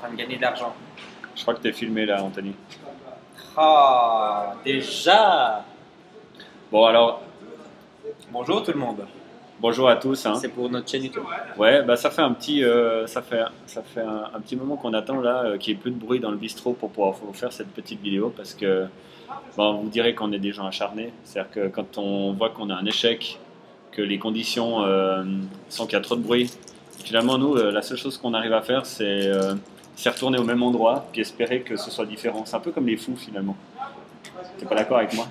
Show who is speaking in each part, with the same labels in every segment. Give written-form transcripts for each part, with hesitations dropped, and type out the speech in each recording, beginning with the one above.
Speaker 1: train de gagner de l'argent.
Speaker 2: Je crois que tu es filmé là, Anthony.
Speaker 1: Ah, déjà.
Speaker 2: Bon, alors,
Speaker 1: Bonjour tout le monde.
Speaker 2: bonjour à tous. Hein.
Speaker 1: C'est pour notre chaîne YouTube.
Speaker 2: Ouais, bah ça fait un petit, un petit moment qu'on attend là, qu'il n'y ait plus de bruit dans le bistrot pour pouvoir vous faire cette petite vidéo parce que bon, vous direz qu'on est des gens acharnés. C'est-à-dire que quand on voit qu'on a un échec, que les conditions sont qu'il y a trop de bruit, finalement nous, la seule chose qu'on arrive à faire, c'est retourner au même endroit puis espérer que ce soit différent. C'est un peu comme les fous finalement. T'es pas d'accord avec moi?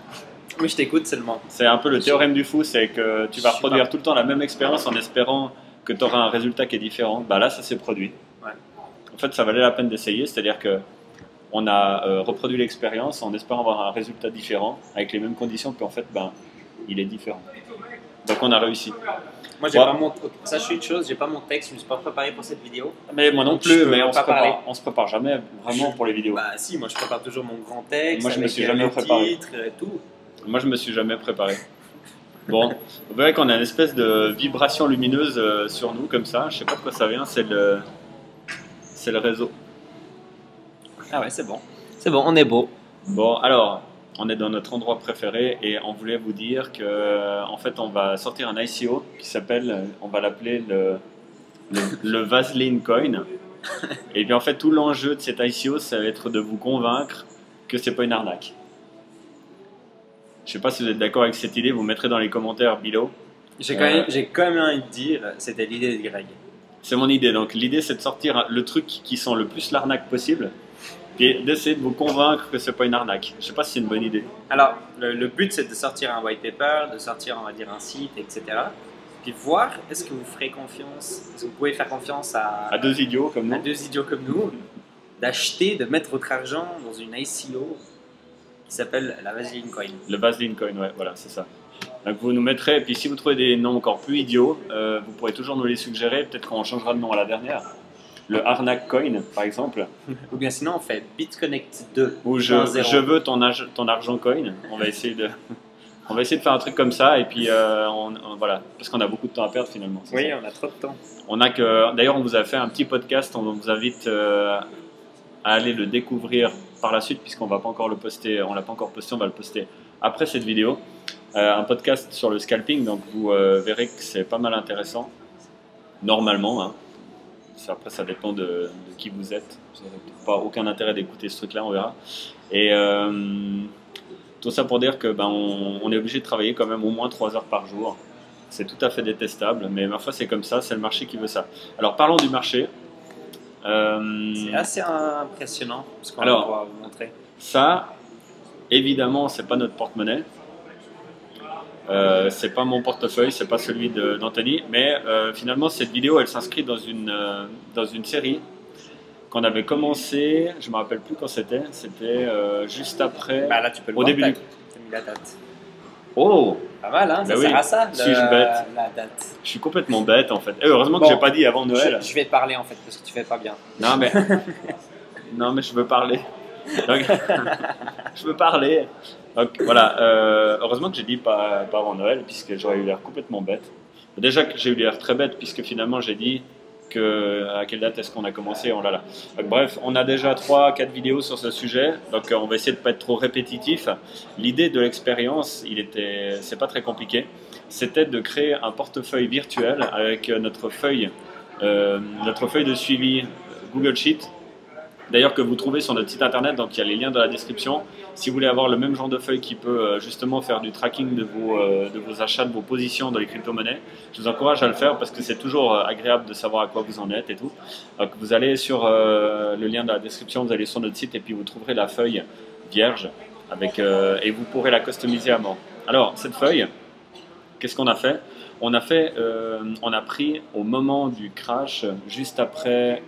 Speaker 1: Oui, je t'écoute seulement.
Speaker 2: C'est un peu le théorème du fou, c'est que tu vas reproduire tout le temps la même expérience en espérant que tu auras un résultat qui est différent. Bah là, ça s'est produit.
Speaker 1: Ouais.
Speaker 2: En fait, ça valait la peine d'essayer, c'est-à-dire que on a reproduit l'expérience en espérant avoir un résultat différent avec les mêmes conditions, puis en fait, ben, il est différent. Donc on a réussi.
Speaker 1: Moi, j'ai
Speaker 2: Ouais.
Speaker 1: pas mon. Sache une chose, j'ai pas mon texte, je me suis pas préparé pour cette vidéo.
Speaker 2: Mais moi non
Speaker 1: Donc, je
Speaker 2: plus,
Speaker 1: peux
Speaker 2: mais
Speaker 1: pas
Speaker 2: on se prépare jamais vraiment pour les vidéos.
Speaker 1: Bah si, moi je prépare toujours mon grand texte.
Speaker 2: Moi, je me
Speaker 1: avec,
Speaker 2: suis jamais
Speaker 1: le
Speaker 2: préparé.
Speaker 1: titre et tout.
Speaker 2: Moi, je me suis jamais préparé. Bon, vous verrez qu'on a une espèce de vibration lumineuse sur nous, comme ça. Je sais pas de quoi ça vient, c'est le réseau.
Speaker 1: Ah ouais, c'est bon. C'est bon, on est beau.
Speaker 2: Bon, alors, on est dans notre endroit préféré et on voulait vous dire que, en fait, on va sortir un ICO qui s'appelle, on va l'appeler le Vaseline Coin. Et puis, en fait, tout l'enjeu de cet ICO, ça va être de vous convaincre que c'est pas une arnaque. Je sais pas si vous êtes d'accord avec cette idée, vous mettrez dans les commentaires below.
Speaker 1: J'ai quand même envie de dire, c'était l'idée de Greg.
Speaker 2: C'est mon idée. Donc, l'idée, c'est de sortir le truc qui sent le plus l'arnaque possible et d'essayer de vous convaincre que c'est pas une arnaque. Je sais pas si c'est une bonne idée.
Speaker 1: Alors, le but c'est de sortir un white paper, de sortir, on va dire, un site, etc. Puis voir, est-ce que vous ferez confiance, est-ce que vous pouvez faire confiance
Speaker 2: À deux idiots comme
Speaker 1: à
Speaker 2: nous.
Speaker 1: deux idiots comme nous, d'acheter, de mettre votre argent dans une ICO qui s'appelle la Vaseline Coin.
Speaker 2: Le Vaseline Coin, ouais, voilà, c'est ça. Donc vous nous mettrez, et puis si vous trouvez des noms encore plus idiots, vous pourrez toujours nous les suggérer, peut-être qu'on changera de nom à la dernière. Le Arnaque Coin, par exemple,
Speaker 1: Ou bien sinon, on fait BitConnect 2.
Speaker 2: ou je veux ton argent coin. On va essayer de faire un truc comme ça, et puis voilà, parce qu'on a beaucoup de temps à perdre finalement. c'est
Speaker 1: Oui,
Speaker 2: ça.
Speaker 1: on a trop de temps.
Speaker 2: D'ailleurs, on vous a fait un petit podcast, on vous invite à aller le découvrir par la suite, puisqu'on va pas encore le poster, on l'a pas encore posté, on va le poster après cette vidéo. Un podcast sur le scalping, donc vous verrez que c'est pas mal intéressant, normalement. Hein. Après, ça dépend de qui vous êtes. Vous n'avez pas aucun intérêt d'écouter ce truc-là, on verra. Et tout ça pour dire que on est obligé de travailler quand même au moins 3 heures par jour. C'est tout à fait détestable, mais ma foi, c'est comme ça, c'est le marché qui veut ça. Alors, parlons du marché.
Speaker 1: C'est assez impressionnant, ce qu'on va
Speaker 2: Alors,
Speaker 1: pouvoir vous montrer.
Speaker 2: Ça, évidemment, c'est pas notre porte-monnaie. C'est pas mon portefeuille, c'est pas celui d'Anthony, mais finalement cette vidéo elle s'inscrit dans une série qu'on avait commencé, je me rappelle plus quand c'était juste après,
Speaker 1: Bah là, tu peux le
Speaker 2: au
Speaker 1: voir,
Speaker 2: début
Speaker 1: t'as
Speaker 2: du...
Speaker 1: mis la date.
Speaker 2: Oh,
Speaker 1: Pas mal, hein, ça
Speaker 2: bah
Speaker 1: sert
Speaker 2: oui.
Speaker 1: à ça,
Speaker 2: Suis-je bête?
Speaker 1: la date.
Speaker 2: Je suis complètement bête en fait. Heureusement que
Speaker 1: Bon,
Speaker 2: j'ai pas dit avant Noël.
Speaker 1: Je vais parler en fait, parce que tu fais pas bien.
Speaker 2: Non mais, non mais je veux parler. Donc, je veux parler. Donc voilà, heureusement que j'ai dit pas avant Noël, puisque j'aurais eu l'air complètement bête. Déjà que j'ai eu l'air très bête, puisque finalement j'ai dit à quelle date est-ce qu'on a commencé, oh là là. Donc, bref, on a déjà 3-4 vidéos sur ce sujet, donc on va essayer de ne pas être trop répétitif. L'idée de l'expérience, c'est pas très compliqué, c'était de créer un portefeuille virtuel avec notre feuille de suivi Google Sheet. D'ailleurs que vous trouvez sur notre site internet, donc il y a les liens dans la description. Si vous voulez avoir le même genre de feuille qui peut justement faire du tracking de vos achats, de vos positions dans les crypto-monnaies, je vous encourage à le faire parce que c'est toujours agréable de savoir à quoi vous en êtes et tout. Donc vous allez sur le lien dans la description, vous allez sur notre site et puis vous trouverez la feuille vierge et vous pourrez la customiser à mort. Alors cette feuille, qu'est-ce qu'on a fait? On a pris au moment du crash, juste après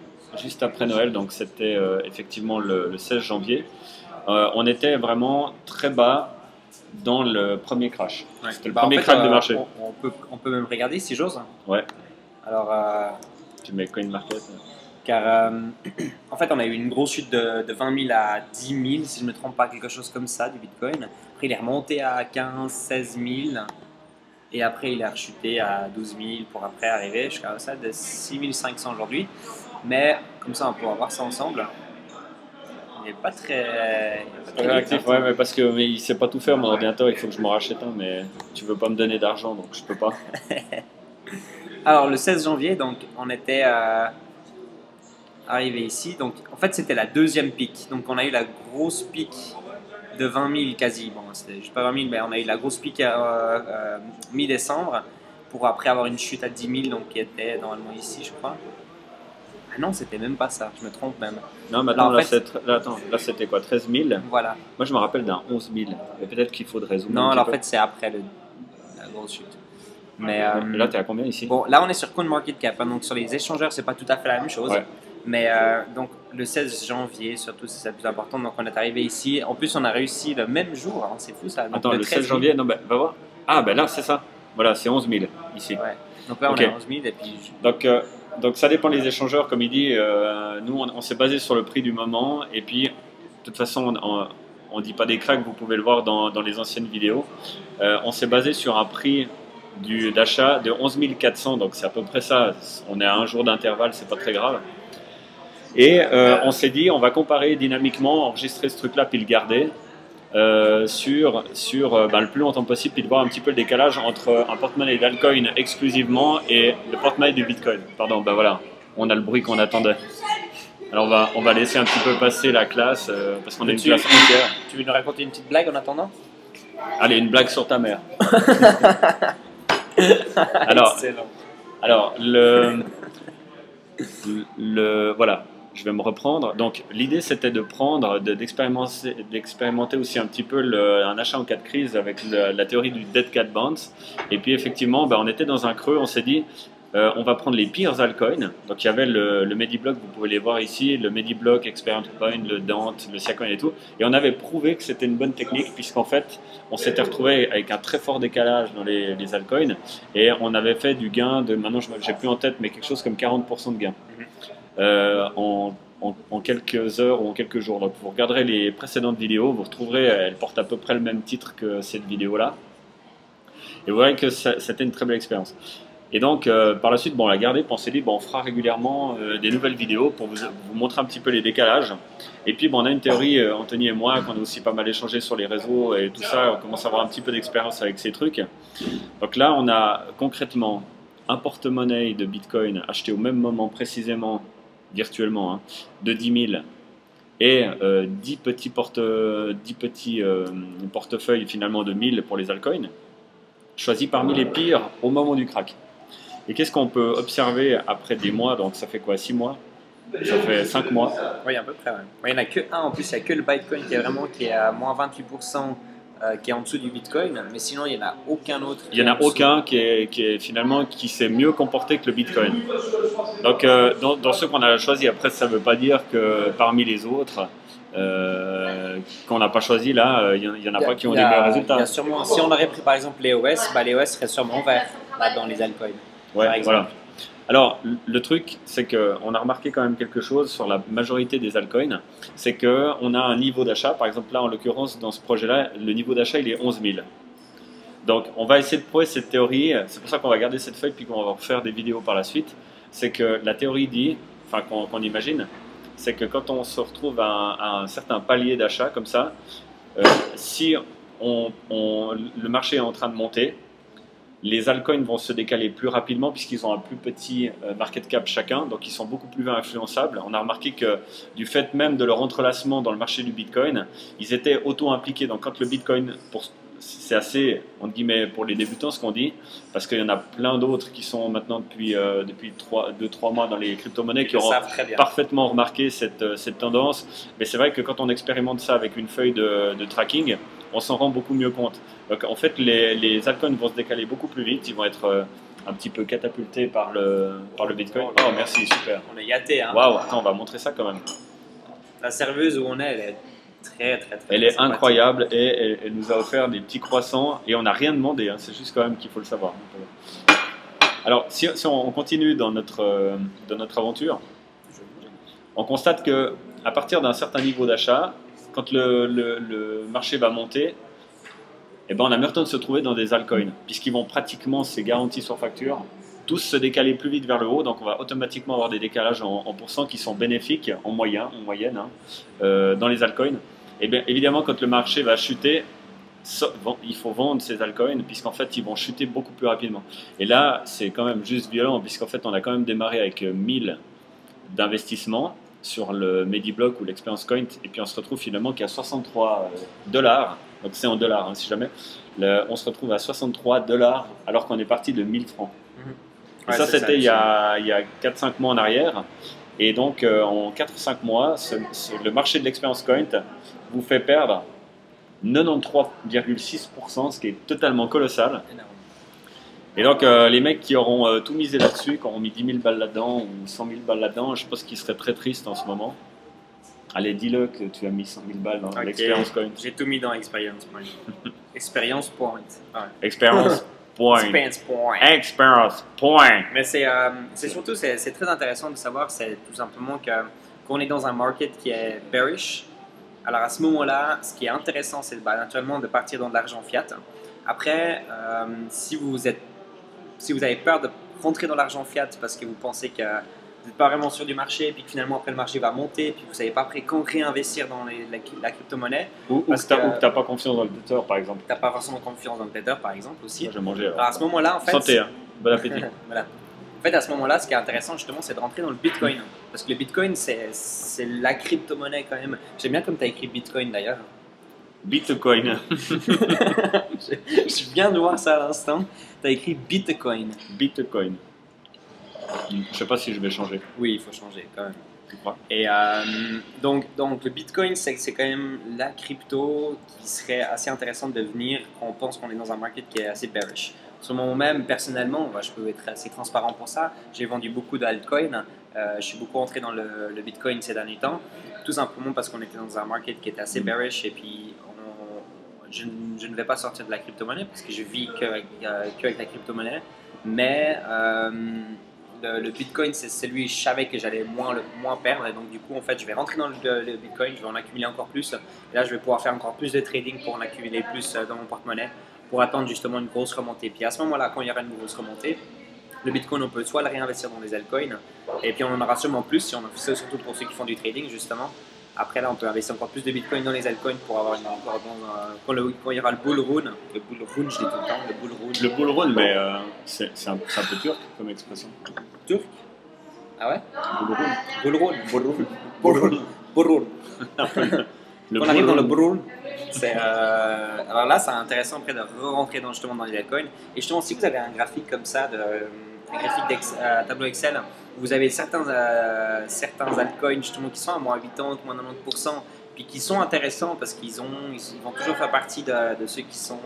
Speaker 2: Noël, donc c'était effectivement le 16 janvier, on était vraiment très bas dans le premier crash.
Speaker 1: Ouais.
Speaker 2: C'était le
Speaker 1: Bah,
Speaker 2: premier
Speaker 1: en fait,
Speaker 2: crack de marché.
Speaker 1: on peut même regarder si j'ose.
Speaker 2: Ouais,
Speaker 1: Alors,
Speaker 2: tu mets CoinMarket.
Speaker 1: car en fait, on a eu une grosse chute de 20 000 à 10 000, si je ne me trompe pas, quelque chose comme ça, du Bitcoin. Après, il est remonté à 15 000, 16 000. Et après, il a rechuté à 12 000 pour après arriver jusqu'à ça de 6 500 aujourd'hui. Mais comme ça, on pourra voir ça ensemble. Il n'est pas très,
Speaker 2: Réactif, ouais, mais parce que mais il sait pas tout faire mon ordinateur, il faut que je m'en rachète un, mais tu veux pas me donner d'argent donc je peux pas.
Speaker 1: Alors, le 16 janvier, donc, on était arrivé ici. Donc, en fait, c'était la deuxième pique. Donc, on a eu la grosse pique de 20 000 quasi. Bon, c'était juste pas 20 000, mais on a eu la grosse pique mi-décembre pour après avoir une chute à 10 000, donc qui était normalement ici, je crois. Ah non, c'était même pas ça, je me trompe même.
Speaker 2: Non, mais attends,
Speaker 1: Là, en fait,
Speaker 2: là c'était quoi, 13 000?
Speaker 1: voilà.
Speaker 2: Moi je me rappelle d'un 11 000, mais peut-être qu'il faudrait zoomer
Speaker 1: Non,
Speaker 2: un petit
Speaker 1: alors en
Speaker 2: peu.
Speaker 1: fait, c'est après la grosse chute. Mais
Speaker 2: Là t'es à combien ici?
Speaker 1: bon, là on est sur CoinMarketCap, hein, donc sur les échangeurs, c'est pas tout à fait la même chose.
Speaker 2: Ouais.
Speaker 1: Mais donc le 16 janvier, surtout, c'est ça le plus important. Donc on est arrivé ici. En plus, on a réussi le même jour, hein, c'est fou ça. Donc,
Speaker 2: Attends, le 16 janvier, non, bah, va voir. Ah, ben là c'est ça. Voilà, c'est 11 000 ici.
Speaker 1: Ouais. Donc là, on
Speaker 2: Ok.
Speaker 1: est à 11 000 et puis.
Speaker 2: Donc ça dépend des échangeurs, comme il dit. Nous on s'est basé sur le prix du moment, et puis de toute façon on dit pas des cracks, vous pouvez le voir dans les anciennes vidéos. On s'est basé sur un prix d'achat de 11 400, donc c'est à peu près ça. On est à un jour d'intervalle, c'est pas très grave. Et on s'est dit, on va comparer dynamiquement, enregistrer ce truc-là, puis le garder sur le plus longtemps possible, puis de voir un petit peu le décalage entre un porte-monnaie d'altcoin exclusivement et le porte-monnaie du Bitcoin. Pardon, ben voilà, on a le bruit qu'on attendait. Alors on va laisser un petit peu passer la classe parce qu'on a une classe entière.
Speaker 1: Tu veux nous raconter une petite blague en attendant?
Speaker 2: Allez, une blague sur ta mère. Alors,
Speaker 1: Excellent.
Speaker 2: alors voilà, je vais me reprendre. Donc l'idée c'était de prendre, d'expérimenter aussi un petit peu un achat en cas de crise avec la théorie du dead cat bounce. Et puis effectivement, on était dans un creux, on s'est dit on va prendre les pires altcoins. Donc il y avait le Mediblock, vous pouvez les voir ici, le Mediblock, Experience Coin, le Dante, le Siacoin et tout. Et on avait prouvé que c'était une bonne technique puisqu'en fait on s'était retrouvé avec un très fort décalage dans les altcoins et on avait fait du gain de, maintenant je n'ai plus en tête, mais quelque chose comme 40% de gain. En quelques heures ou en quelques jours. Donc vous regarderez les précédentes vidéos, vous retrouverez, elles portent à peu près le même titre que cette vidéo-là. Et vous verrez que c'était une très belle expérience. Et donc par la suite, on l'a gardé, puis on s'est dit, on fera régulièrement des nouvelles vidéos pour vous montrer un petit peu les décalages. Et puis on a une théorie, Anthony et moi, qu'on a aussi pas mal échangé sur les réseaux et tout ça, on commence à avoir un petit peu d'expérience avec ces trucs. Donc là, on a concrètement un porte-monnaie de Bitcoin acheté au même moment précisément, virtuellement, hein, de 10 000 et 10 petits portefeuilles finalement de 1000 pour les altcoins, choisis parmi les pires au moment du crack. Et qu'est-ce qu'on peut observer après des mois? Donc ça fait quoi, 6 mois? Ça fait 5 mois.
Speaker 1: Oui, à peu près. Ouais. Il n'y en a que un en plus, il n'y a que le Bitcoin qui est à moins 28%. Qui est en dessous du Bitcoin, mais sinon il n'y en a aucun autre.
Speaker 2: Il n'y en a aucun qui est finalement qui s'est mieux comporté que le Bitcoin. Donc dans ceux qu'on a choisis, après ça ne veut pas dire que parmi les autres qu'on n'a pas choisi là, il n'y en a pas qui ont des meilleurs résultats.
Speaker 1: Il y a sûrement, si on aurait pris par exemple les OS, les OS seraient sûrement verts là, dans les altcoins.
Speaker 2: Ouais, voilà. Alors, le truc, c'est qu'on a remarqué quand même quelque chose sur la majorité des altcoins, c'est qu'on a un niveau d'achat, par exemple là, en l'occurrence, dans ce projet-là, le niveau d'achat, il est 11 000. Donc, on va essayer de prouver cette théorie, c'est pour ça qu'on va garder cette feuille, puis qu'on va faire des vidéos par la suite, c'est que la théorie dit, enfin qu'on imagine, c'est que quand on se retrouve à un certain palier d'achat, comme ça, si le marché est en train de monter, les altcoins vont se décaler plus rapidement puisqu'ils ont un plus petit market cap chacun, donc ils sont beaucoup plus influençables. On a remarqué que du fait même de leur entrelacement dans le marché du Bitcoin, ils étaient auto-impliqués. Donc quand le Bitcoin, c'est assez, entre guillemets, pour les débutants ce qu'on dit, parce qu'il y en a plein d'autres qui sont maintenant depuis 2-3 mois dans les crypto-monnaies qui auront parfaitement remarqué cette tendance. Mais c'est vrai que quand on expérimente ça avec une feuille de tracking, on s'en rend beaucoup mieux compte. Donc en fait, les altcoins vont se décaler beaucoup plus vite, ils vont être un petit peu catapultés par le Bitcoin. Oh merci, super.
Speaker 1: On est gâtés, hein.
Speaker 2: Waouh, attends, on va montrer ça quand même.
Speaker 1: La serveuse où on est, elle est très
Speaker 2: elle est incroyable et elle nous a offert des petits croissants et on n'a rien demandé, hein, c'est juste quand même qu'il faut le savoir. Alors si on continue dans notre aventure, on constate que à partir d'un certain niveau d'achat, quand le marché va monter, Et ben on a Merton se trouver dans des altcoins, puisqu'ils vont pratiquement, c'est garanti sur facture, tous se décaler plus vite vers le haut, donc on va automatiquement avoir des décalages en pourcent qui sont bénéfiques en moyenne hein, dans les altcoins. Et bien évidemment, quand le marché va chuter, il faut vendre ces altcoins, puisqu'en fait ils vont chuter beaucoup plus rapidement. Et là, c'est quand même juste violent, puisqu'en fait on a quand même démarré avec 1000 d'investissement sur le Mediblock ou l'Experience Coin, et puis on se retrouve finalement qu'à 63 dollars, donc c'est en dollars hein, si jamais, on se retrouve à 63 dollars alors qu'on est parti de 1000 francs. Et
Speaker 1: Ouais,
Speaker 2: ça c'était il y
Speaker 1: ça.
Speaker 2: a 4-5 mois en arrière, et donc en 4-5 mois, le marché de l'Experience Coin vous fait perdre 93,6%, ce qui est totalement colossal.
Speaker 1: Énorme.
Speaker 2: Et donc, les mecs qui auront tout misé là-dessus, qui auront mis 10 000 balles là-dedans ou 100 000 balles là-dedans, je pense qu'ils seraient très tristes en ce moment. Allez, dis-le que tu as mis 100 000 balles dans
Speaker 1: Ok,
Speaker 2: l'Experience Coin.
Speaker 1: j'ai tout mis dans Experience Point. Experience Point. Ouais.
Speaker 2: Experience Point.
Speaker 1: Experience Point.
Speaker 2: Experience Point.
Speaker 1: Mais c'est surtout, c'est très intéressant de savoir, c'est tout simplement que qu'on est dans un market qui est bearish. Alors à ce moment-là, ce qui est intéressant, c'est naturellement de partir dans de l'argent fiat. Après, si vous avez peur de rentrer dans l'argent fiat parce que vous pensez que vous n'êtes pas vraiment sûr du marché, et puis que finalement après le marché va monter, puis vous ne savez pas après quand réinvestir dans la crypto-monnaie,
Speaker 2: Ou que
Speaker 1: parce
Speaker 2: tu
Speaker 1: que
Speaker 2: n'as pas confiance dans le Tether, par exemple.
Speaker 1: tu n'as pas forcément confiance dans le Tether, par exemple, aussi.
Speaker 2: Moi, je vais manger.
Speaker 1: Alors à ce moment-là, en fait,
Speaker 2: Santé, hein. Bon appétit.
Speaker 1: voilà. En fait, à ce moment-là, ce qui est intéressant justement, c'est de rentrer dans le Bitcoin. Parce que le Bitcoin, c'est la crypto-monnaie quand même. J'aime bien comme tu as écrit Bitcoin d'ailleurs.
Speaker 2: Bitcoin.
Speaker 1: Je viens de voir ça à l'instant. Tu as écrit Bitcoin.
Speaker 2: Bitcoin. Je sais pas si je vais changer.
Speaker 1: Oui, il faut changer quand même.
Speaker 2: Tu crois?
Speaker 1: Et donc le Bitcoin, c'est quand même la crypto qui serait assez intéressante de venir quand on pense qu'on est dans un market qui est assez bearish. Sur le moment même, personnellement, je peux être assez transparent pour ça. J'ai vendu beaucoup d'altcoins. Je suis beaucoup entré dans le Bitcoin ces derniers temps, tout simplement parce qu'on était dans un market qui était assez bearish et puis je ne vais pas sortir de la crypto-monnaie parce que je vis qu'avec la crypto-monnaie. Mais le Bitcoin, c'est celui je savais que j'allais moins perdre. Et donc, du coup, en fait, je vais rentrer dans le Bitcoin, je vais en accumuler encore plus. Et là, je vais pouvoir faire encore plus de trading pour en accumuler plus dans mon porte-monnaie pour attendre justement une grosse remontée. Puis à ce moment-là, quand il y aura une grosse remontée, le Bitcoin, on peut soit le réinvestir dans des altcoins, et puis on en aura sûrement plus, surtout pour ceux qui font du trading, justement. Après, là, on peut investir encore plus de Bitcoin dans les altcoins pour avoir quand il y aura le bull run, je dis tout le temps, le bull run.
Speaker 2: Le bull run, mais c'est un peu turc comme expression.
Speaker 1: Turc. Ah ouais?
Speaker 2: Bull run.
Speaker 1: Bull run. Bull run. Bull run.
Speaker 2: Le
Speaker 1: Quand on arrive dans le
Speaker 2: bull
Speaker 1: bull run, alors là, c'est intéressant après de rentrer justement dans les altcoins. Et justement, si vous avez un graphique comme ça, un graphique tableau Excel, où vous avez certains altcoins justement qui sont à moins 80, moins 90%, puis qui sont intéressants parce qu'ils vont toujours faire partie de ceux qui sont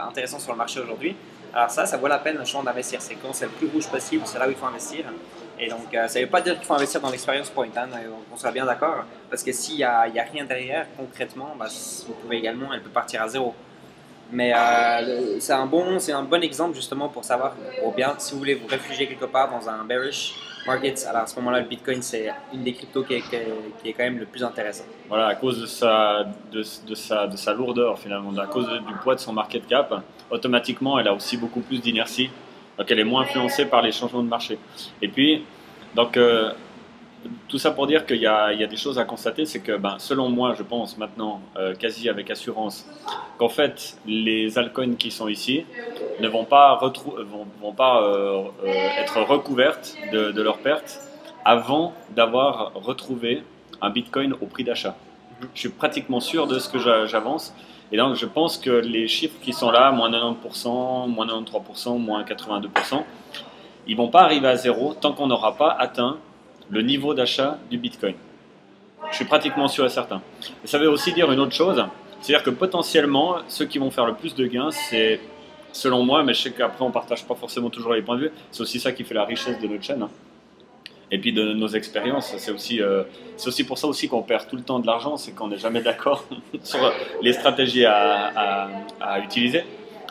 Speaker 1: intéressants sur le marché aujourd'hui. Alors ça vaut la peine justement d'investir. C'est quand c'est le plus rouge possible, c'est là où il faut investir. Et donc, ça ne veut pas dire qu'il faut investir dans l'experience point, hein, on sera bien d'accord, parce que s'il n'y a rien derrière, concrètement, vous pouvez également, elle peut partir à zéro. Mais c'est un bon exemple justement pour savoir, si vous voulez vous réfugier quelque part dans un bearish market, alors à ce moment-là, le Bitcoin, c'est une des cryptos qui est quand même le plus intéressant.
Speaker 2: Voilà, à cause de sa lourdeur finalement, à cause du poids de son market cap, automatiquement elle a aussi beaucoup plus d'inertie, donc elle est moins influencée par les changements de marché. Et puis, donc tout ça pour dire qu'il y a des choses à constater, c'est que selon moi, je pense maintenant, quasi avec assurance, qu'en fait les altcoins qui sont ici ne vont pas, être recouvertes de leurs pertes avant d'avoir retrouvé un Bitcoin au prix d'achat. Je suis pratiquement sûr de ce que j'avance. Et donc, je pense que les chiffres qui sont là, moins 90%, moins 93%, moins 82%, ils ne vont pas arriver à zéro tant qu'on n'aura pas atteint le niveau d'achat du Bitcoin. Je suis pratiquement sûr et certain. Et ça veut aussi dire une autre chose, c'est-à-dire que potentiellement, ceux qui vont faire le plus de gains, c'est, selon moi, mais je sais qu'après on ne partage pas forcément toujours les points de vue, c'est aussi ça qui fait la richesse de notre chaîne. Et puis de nos expériences, c'est aussi pour ça aussi qu'on perd tout le temps de l'argent, c'est qu'on n'est jamais d'accord sur les stratégies à utiliser.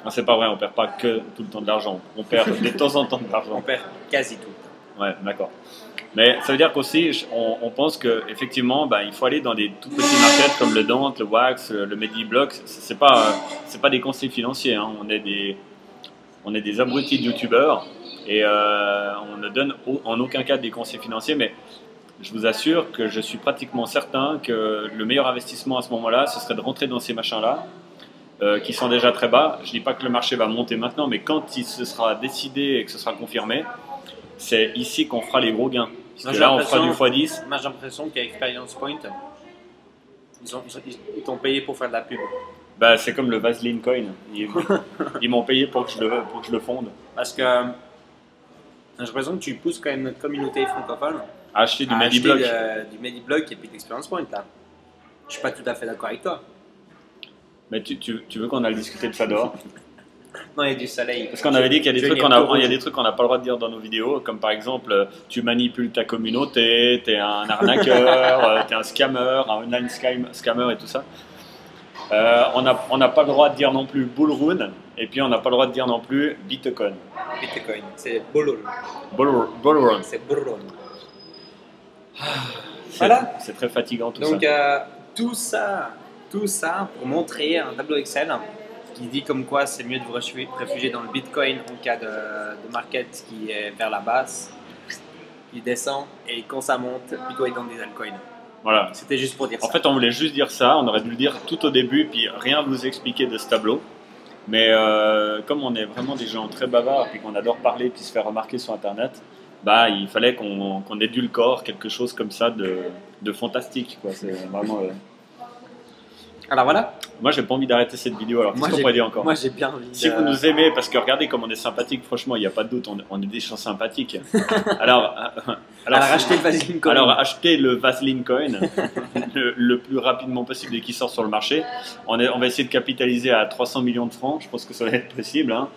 Speaker 2: Non, c'est pas vrai, on perd pas que tout le temps de l'argent, on perd de temps en temps de l'argent.
Speaker 1: On perd quasi tout.
Speaker 2: Ouais, d'accord. Mais ça veut dire qu'aussi, on pense qu'effectivement, il faut aller dans des tout petits markets comme le Dante, le Wax, le Mediblock. C'est pas des conseils financiers. Hein. On est des abrutis de youtubeurs et on ne donne en aucun cas des conseils financiers. Mais je vous assure que je suis pratiquement certain que le meilleur investissement à ce moment-là, ce serait de rentrer dans ces machins-là, qui sont déjà très bas. Je ne dis pas que le marché va monter maintenant, mais quand il se sera décidé et que ce sera confirmé, c'est ici qu'on fera les gros gains. Parce que là, on fera du x10.
Speaker 1: Moi, j'ai l'impression qu'à Experience Point, ils t'ont payé pour faire de la pub.
Speaker 2: C'est comme le Vaseline Coin. Ils m'ont payé pour que je le fonde.
Speaker 1: Parce que j'ai l'impression que tu pousses quand même notre communauté francophone
Speaker 2: à acheter du Mediblock.
Speaker 1: Du Mediblock et puis de l'Experience Point. Là. Je suis pas tout à fait d'accord avec toi.
Speaker 2: Mais tu veux qu'on aille discuter de ça dehors?
Speaker 1: Non, il y a du soleil.
Speaker 2: Parce qu'on avait dit qu'il y a des trucs qu'on n'a pas le droit de dire dans nos vidéos, comme par exemple, tu manipules ta communauté, t'es un arnaqueur, t'es un scammer, un online scammer et tout ça. On n'a pas le droit de dire non plus bullrun, et puis on n'a pas le droit de dire non plus bitcoin.
Speaker 1: Bitcoin, c'est bullrun.
Speaker 2: Bullrun.
Speaker 1: C'est bullrun. Voilà.
Speaker 2: C'est très fatigant tout ça.
Speaker 1: Donc tout ça pour montrer un tableau Excel qui dit comme quoi c'est mieux de vous réfugier dans le Bitcoin en cas de market qui est vers la base, qui descend, et quand ça monte, plutôt être dans des altcoins.
Speaker 2: Voilà.
Speaker 1: C'était juste pour dire ça.
Speaker 2: En fait, on voulait juste dire ça, on aurait dû le dire tout au début, puis rien vous expliquer de ce tableau. Mais comme on est vraiment des gens très bavards, puis qu'on adore parler, puis se faire remarquer sur Internet, il fallait qu'on édulcore quelque chose comme ça de fantastique, quoi. C'est vraiment...
Speaker 1: Alors voilà.
Speaker 2: Moi, j'ai pas envie d'arrêter cette vidéo. Alors, qu'est-ce qu'on pourrait dire encore?
Speaker 1: Moi, j'ai bien envie.
Speaker 2: Si vous nous aimez, parce que regardez comme on est sympathique, franchement, il n'y a pas de doute, on est des gens sympathiques. Alors
Speaker 1: achetez le Vaseline Coin.
Speaker 2: Alors, achetez le Vaseline Coin le plus rapidement possible dès qu'il sort sur le marché. On va essayer de capitaliser à 300 millions de francs. Je pense que ça va être possible. Hein.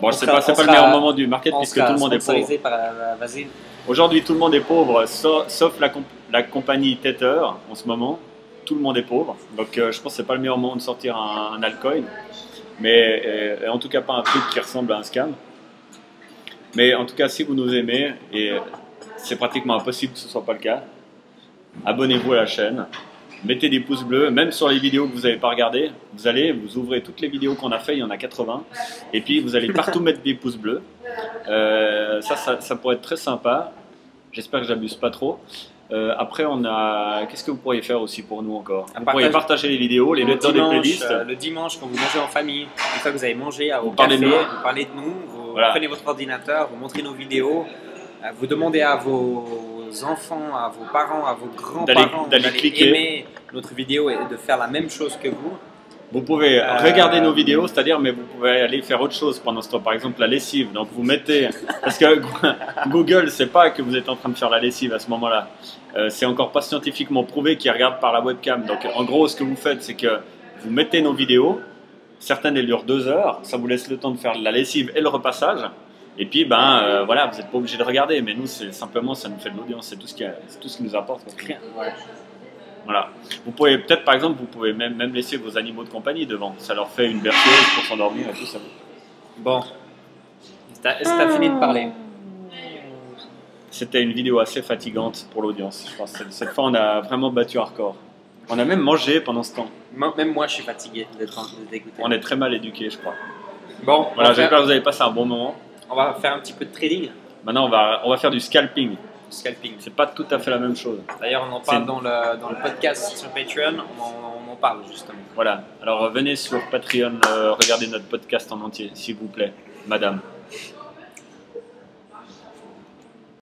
Speaker 2: Bon, c'est pas le meilleur moment du market puisque tout le monde est pauvre.
Speaker 1: Par Vaseline.
Speaker 2: Aujourd'hui, tout le monde est pauvre, sauf la compagnie Tether en ce moment. Tout le monde est pauvre. Donc, je pense que c'est pas le meilleur moment de sortir un altcoin. Mais en tout cas, pas un truc qui ressemble à un scam. Mais en tout cas, si vous nous aimez, et c'est pratiquement impossible que ce ne soit pas le cas, abonnez-vous à la chaîne. Mettez des pouces bleus, même sur les vidéos que vous n'avez pas regardées. Vous ouvrez toutes les vidéos qu'on a fait, il y en a 80. Et puis, vous allez partout mettre des pouces bleus. Ça pourrait être très sympa. J'espère que j'abuse pas trop. Après, qu'est-ce que vous pourriez faire aussi pour nous encore? Vous pourriez partager les vidéos, les mettre dans des playlists.
Speaker 1: Le dimanche, quand vous mangez en famille, une fois que vous avez mangé au café, vous parlez de nous, vous prenez votre ordinateur, vous montrez nos vidéos, vous demandez à vos enfants, à vos parents, à vos grands-parents d'aller aimer notre vidéo et de faire la même chose que vous.
Speaker 2: Vous pouvez regarder nos vidéos, c'est-à-dire, mais vous pouvez aller faire autre chose pendant ce temps. Par exemple, la lessive. Donc, vous mettez... Parce que Google ne sait pas que vous êtes en train de faire la lessive à ce moment-là. C'est encore pas scientifiquement prouvé qu'il regarde par la webcam. Donc, en gros, ce que vous faites, c'est que vous mettez nos vidéos. Certaines, elles durent 2 heures. Ça vous laisse le temps de faire la lessive et le repassage. Et puis, voilà, vous n'êtes pas obligé de regarder. Mais nous, simplement, ça nous fait de l'audience. C'est tout ce qui nous apporte.
Speaker 1: Ouais.
Speaker 2: Voilà. Vous pouvez peut-être, par exemple, vous pouvez même laisser vos animaux de compagnie devant. Ça leur fait une berceuse pour s'endormir et tout ça.
Speaker 1: Bon. Est-ce que tu as fini de parler?
Speaker 2: C'était une vidéo assez fatigante pour l'audience. Je pense cette fois, on a vraiment battu un record. On a même mangé pendant ce temps.
Speaker 1: Même moi, je suis fatigué d'être écouté.
Speaker 2: On est très mal éduqués, je crois.
Speaker 1: Bon.
Speaker 2: Voilà, j'espère que vous avez passé un bon moment.
Speaker 1: On va faire un petit peu de trading.
Speaker 2: Maintenant, on va faire du scalping. C'est pas tout à fait la même chose.
Speaker 1: D'ailleurs, on en parle dans le podcast sur Patreon, on en parle justement.
Speaker 2: Voilà, alors venez sur Patreon, regardez notre podcast en entier, s'il vous plaît, madame.